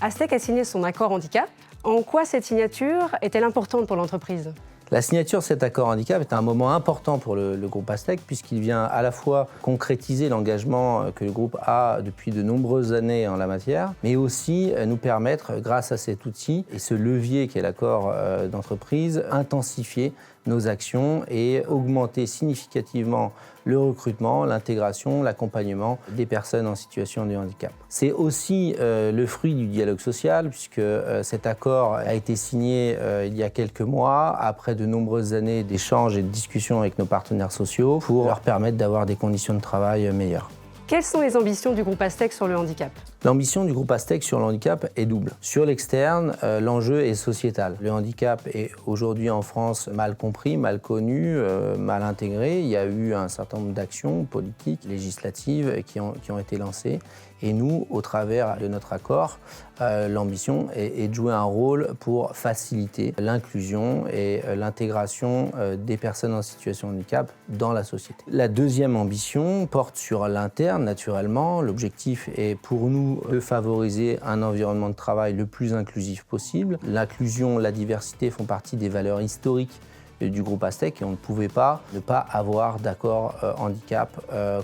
Astec a signé son accord handicap. En quoi cette signature est-elle importante pour l'entreprise ? La signature de cet accord handicap est un moment important pour le groupe Astec puisqu'il vient à la fois concrétiser l'engagement que le groupe a depuis de nombreuses années en la matière, mais aussi nous permettre, grâce à cet outil et ce levier qu'est l'accord d'entreprise, intensifier nos actions et augmenter significativement le recrutement, l'intégration, l'accompagnement des personnes en situation de handicap. C'est aussi le fruit du dialogue social puisque cet accord a été signé il y a quelques mois après de nombreuses années d'échanges et de discussions avec nos partenaires sociaux pour leur permettre d'avoir des conditions de travail meilleures. Quelles sont les ambitions du groupe Astec sur le handicap ? L'ambition du groupe Astec sur le handicap est double. Sur l'externe, l'enjeu est sociétal. Le handicap est aujourd'hui en France mal compris, mal connu, mal intégré. Il y a eu un certain nombre d'actions politiques, législatives qui ont été lancées. Et nous, au travers de notre accord, l'ambition est de jouer un rôle pour faciliter l'inclusion et l'intégration des personnes en situation de handicap dans la société. La deuxième ambition porte sur l'interne, naturellement. L'objectif est pour nous de favoriser un environnement de travail le plus inclusif possible. L'inclusion, la diversité font partie des valeurs historiques du groupe Astec et on ne pouvait pas ne pas avoir d'accord handicap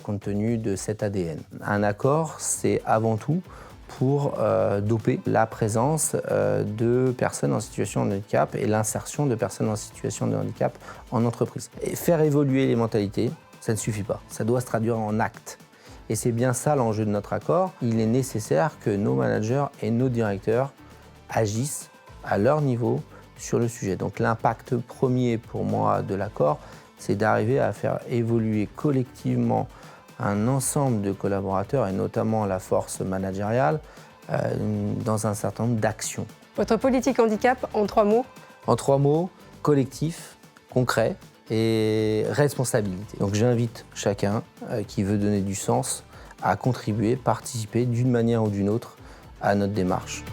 compte tenu de cet ADN. Un accord, c'est avant tout pour doper la présence de personnes en situation de handicap et l'insertion de personnes en situation de handicap en entreprise. Et faire évoluer les mentalités, ça ne suffit pas. Ça doit se traduire en actes. Et c'est bien ça l'enjeu de notre accord. Il est nécessaire que nos managers et nos directeurs agissent à leur niveau sur le sujet. Donc l'impact premier pour moi de l'accord, c'est d'arriver à faire évoluer collectivement un ensemble de collaborateurs et notamment la force managériale dans un certain nombre d'actions. Votre politique handicap en 3 mots ? En 3 mots, collectif, concret et responsabilité. Donc j'invite chacun qui veut donner du sens à contribuer, participer d'une manière ou d'une autre à notre démarche.